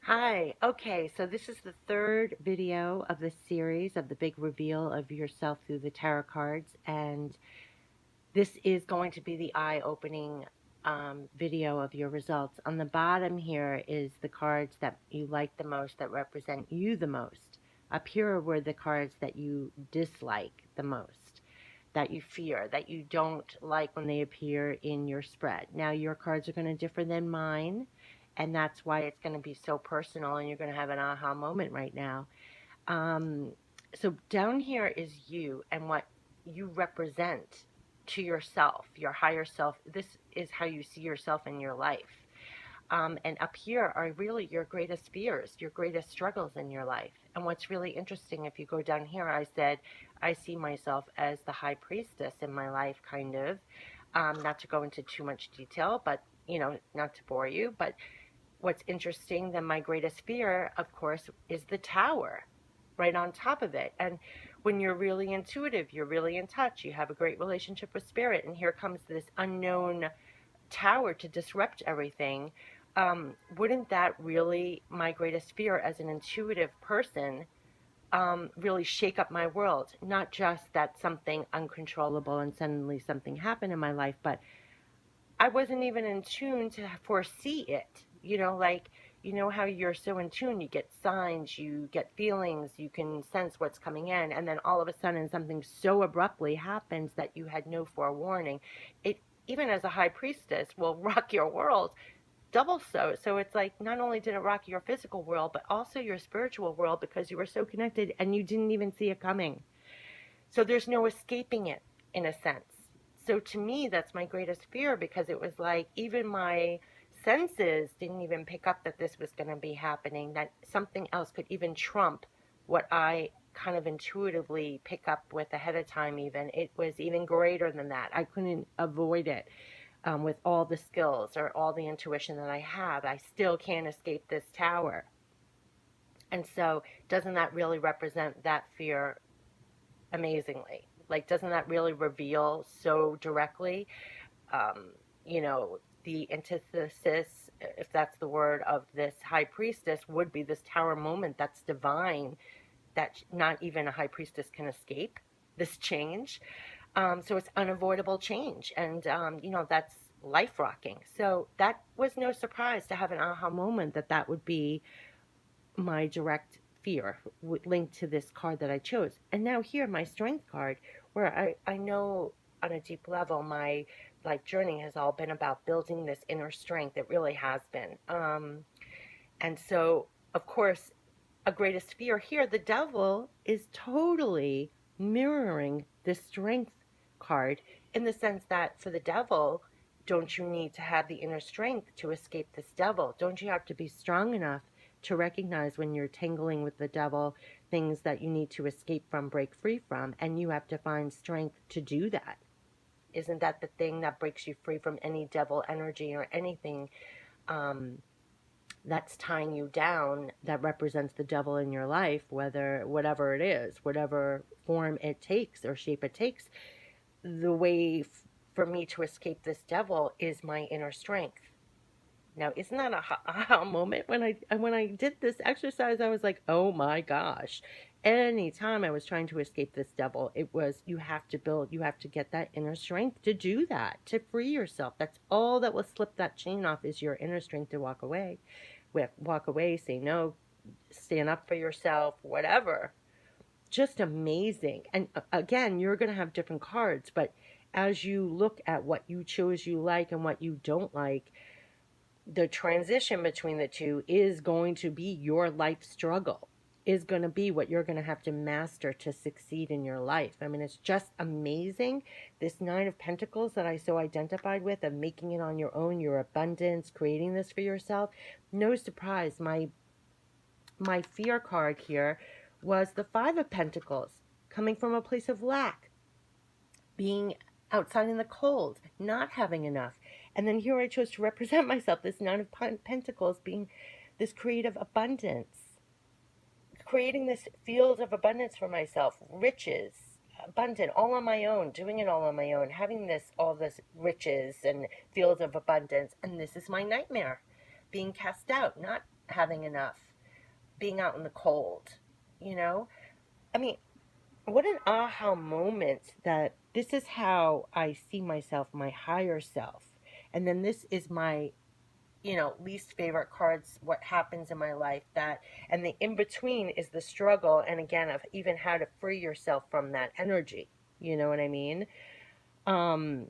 Hi. Okay, so this is the third video of the series of the big reveal of yourself through the tarot cards, and this is going to be the eye-opening video of your results. On the bottom here is the cards that you like the most, that represent you the most. Up here were the cards that you dislike the most, that you fear, that you don't like when they appear in your spread. Now, your cards are going to differ than mine, and that's why it's going to be so personal, and you're going to have an aha moment right now. Um, so down here is you and what you represent to yourself, your higher self. This is how you see yourself in your life. And up here are really your greatest fears, your greatest struggles in your life. And what's really interesting, if you go down here, I said, I see myself as the high priestess in my life, kind of. Not to go into too much detail, but, not to bore you. But what's interesting, then my greatest fear, of course, is the tower right on top of it. And when you're really intuitive, you're really in touch, you have a great relationship with spirit, and here comes this unknown tower to disrupt everything. Wouldn't that really, my greatest fear as an intuitive person, really shake up my world? Not just that something uncontrollable and suddenly something happened in my life, but I wasn't even in tune to foresee it. Like, how you're so in tune, you get signs, you get feelings, you can sense what's coming in, and then all of a sudden something so abruptly happens that you had no forewarning. It, even as a high priestess, will rock your world double so. So it's like, not only did it rock your physical world, but also your spiritual world, because you were so connected and you didn't even see it coming. So there's no escaping it, in a sense. So to me, that's my greatest fear, because it was like even my senses didn't even pick up that this was going to be happening, that something else could even trump what I kind of intuitively pick up with ahead of time. Even it was even greater than that. I couldn't avoid it. With all the skills or all the intuition that I have, I still can't escape this tower. And so doesn't that really represent that fear amazingly? Like, doesn't that really reveal so directly, um, you know, the antithesis, if that's the word, of this high priestess would be this tower moment that's divine, that not even a high priestess can escape this change. So it's unavoidable change. And, that's life rocking. So that was no surprise to have an aha moment that that would be my direct fear linked to this card that I chose. And now here, my strength card, where I know on a deep level, my life journey has all been about building this inner strength. It really has been. And so, of course, a greatest fear here, the devil is totally mirroring the strength card, in the sense that for the devil, don't you need to have the inner strength to escape this devil? Don't you have to be strong enough to recognize when you're tangling with the devil, things that you need to escape from, break free from, and you have to find strength to do that? Isn't that the thing that breaks you free from any devil energy or anything um, that's tying you down, that represents the devil in your life, whatever it is, whatever form it takes or shape it takes? The way for me to escape this devil is my inner strength. Now, isn't that a aha moment? When I did this exercise, I was like, oh my gosh. Anytime I was trying to escape this devil, it was, you have to get that inner strength to do that, to free yourself. That's all that will slip that chain off, is your inner strength to walk away. Walk away, say no, stand up for yourself, whatever. Just amazing. And again, you're going to have different cards, but as you look at what you chose you like and what you don't like, the transition between the two is going to be your life struggle, is going to be what you're going to have to master to succeed in your life. I mean, it's just amazing. This Nine of Pentacles that I so identified with, of making it on your own, your abundance, creating this for yourself. No surprise, my fear card here was the Five of Pentacles, coming from a place of lack, being outside in the cold, not having enough. And then here I chose to represent myself, this Nine of Pentacles, being this creative abundance, creating this field of abundance for myself, riches, abundant, all on my own, doing it all on my own, having all this riches and fields of abundance. And this is my nightmare, being cast out, not having having enough, being out in the cold, you know? I mean, what an aha moment that this is how I see myself, my higher self. And then this is my, least favorite cards, what happens in my life, that, and the in between is the struggle. And again, of even how to free yourself from that energy. You know what I mean? Um,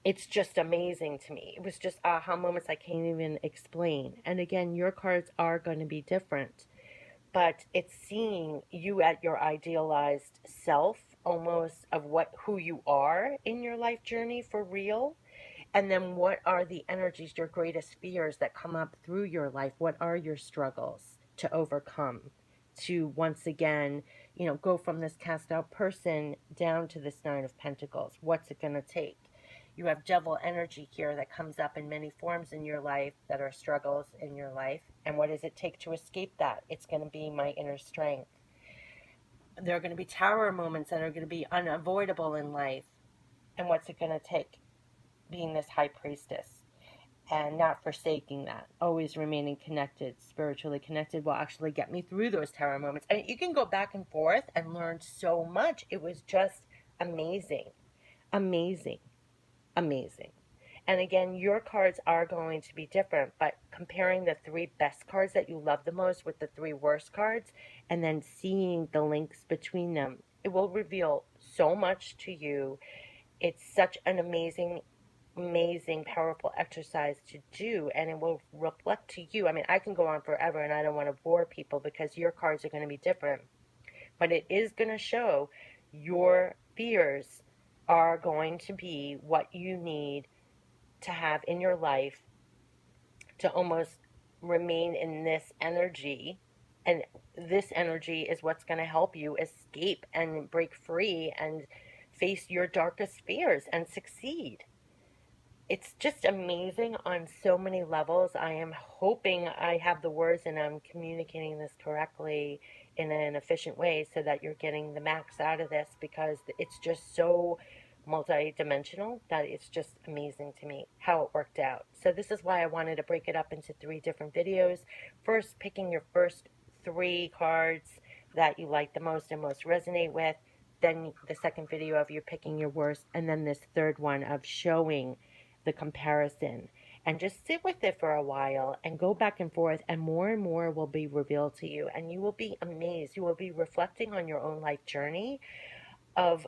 it's just amazing to me. It was just aha moments I can't even explain. And again, your cards are going to be different, but it's seeing you at your idealized self, almost of who you are in your life journey for real. And then what are the energies, your greatest fears that come up through your life? What are your struggles to overcome, to once again, go from this cast out person down to this Nine of Pentacles? What's it going to take? You have devil energy here that comes up in many forms in your life that are struggles in your life. And what does it take to escape that? It's going to be my inner strength. There are going to be tower moments that are going to be unavoidable in life. And what's it going to take? Being this high priestess and not forsaking that, always remaining connected, spiritually connected, will actually get me through those tower moments. I mean, you can go back and forth and learn so much. It was just amazing, amazing, amazing. And again, your cards are going to be different, but comparing the three best cards that you love the most with the three worst cards, and then seeing the links between them, it will reveal so much to you. It's such an amazing, powerful exercise to do, and it will reflect to you. I mean, I can go on forever, and I don't want to bore people because your cards are going to be different, but it is going to show your fears are going to be what you need to have in your life to almost remain in this energy. And this energy is what's going to help you escape and break free and face your darkest fears and succeed. It's just amazing on so many levels. I am hoping I have the words and I'm communicating this correctly in an efficient way so that you're getting the max out of this, because it's just so multi-dimensional that it's just amazing to me how it worked out. So this is why I wanted to break it up into 3 different videos. First, picking your first 3 cards that you like the most and most resonate with. Then the second video of you picking your worst. And then this third one of showing the comparison. And just sit with it for a while and go back and forth, and more will be revealed to you. And you will be amazed. You will be reflecting on your own life journey of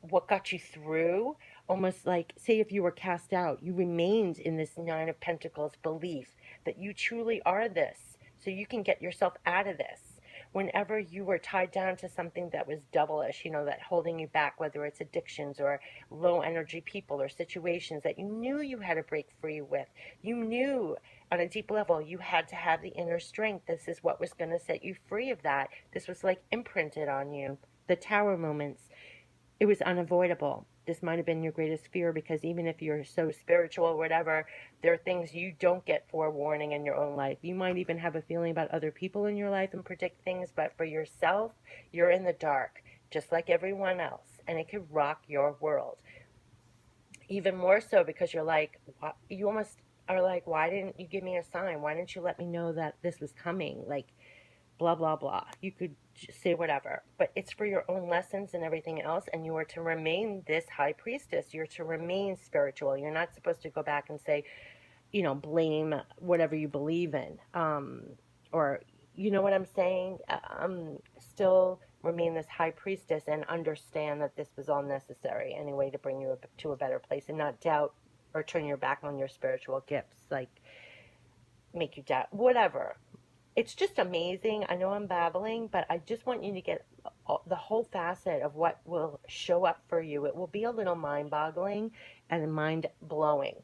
what got you through. Almost like, say if you were cast out, you remained in this Nine of Pentacles belief that you truly are this, so you can get yourself out of this. Whenever you were tied down to something that was devilish, that holding you back, whether it's addictions or low energy people or situations that you knew you had to break free with, you knew on a deep level you had to have the inner strength. This is what was going to set you free of that. This was like imprinted on you. The tower moments, it was unavoidable. This might have been your greatest fear, because even if you're so spiritual or whatever, there are things you don't get forewarning in your own life. You might even have a feeling about other people in your life and predict things, but for yourself, you're in the dark, just like everyone else, and it could rock your world. Even more so because you're like, you almost are like, why didn't you give me a sign? Why didn't you let me know that this was coming? Like, blah, blah, blah. You could say whatever, but it's for your own lessons and everything else. And you are to remain this high priestess. You're to remain spiritual. You're not supposed to go back and say, blame whatever you believe in. Or, you know what I'm saying? Still remain this high priestess and understand that this was all necessary anyway to bring you to a better place, and not doubt or turn your back on your spiritual gifts, like make you doubt, whatever. It's just amazing. I know I'm babbling, but I just want you to get the whole facet of what will show up for you. It will be a little mind-boggling and mind-blowing.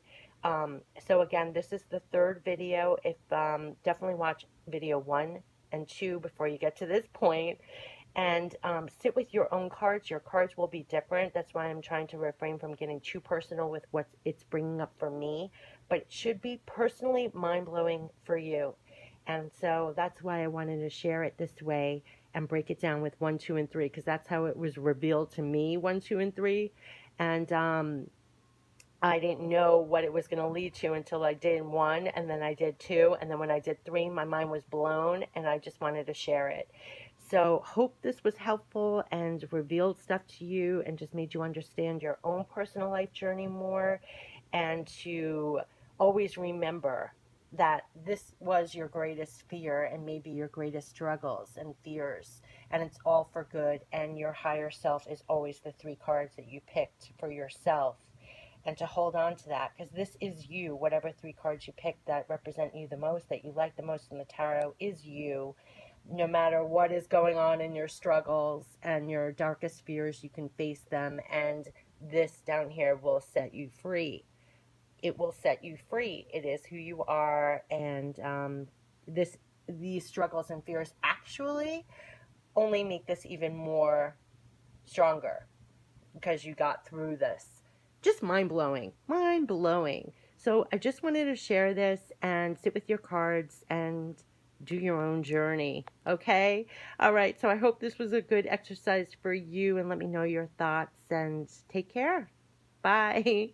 So again, this is the 3rd video. If definitely watch video 1 and 2 before you get to this point, and sit with your own cards. Your cards will be different. That's why I'm trying to refrain from getting too personal with what it's bringing up for me, but it should be personally mind-blowing for you. And so that's why I wanted to share it this way and break it down with 1, 2, and 3, because that's how it was revealed to me, 1, 2, and 3. And I didn't know what it was going to lead to until I did one, and then I did two, and then when I did three, my mind was blown, and I just wanted to share it. So, hope this was helpful and revealed stuff to you and just made you understand your own personal life journey more, and to always remember that this was your greatest fear and maybe your greatest struggles and fears, and it's all for good, and your higher self is always the three cards that you picked for yourself, and to hold on to that, because this is you. Whatever three cards you pick that represent you the most, that you like the most in the tarot, is you. No matter what is going on in your struggles and your darkest fears, you can face them, and this down here will set you free. It will set you free. It is who you are, and these struggles and fears actually only make this even more stronger because you got through this. Just mind blowing, mind blowing. So I just wanted to share this and sit with your cards and do your own journey. Okay? All right. So I hope this was a good exercise for you, and let me know your thoughts, and take care. Bye.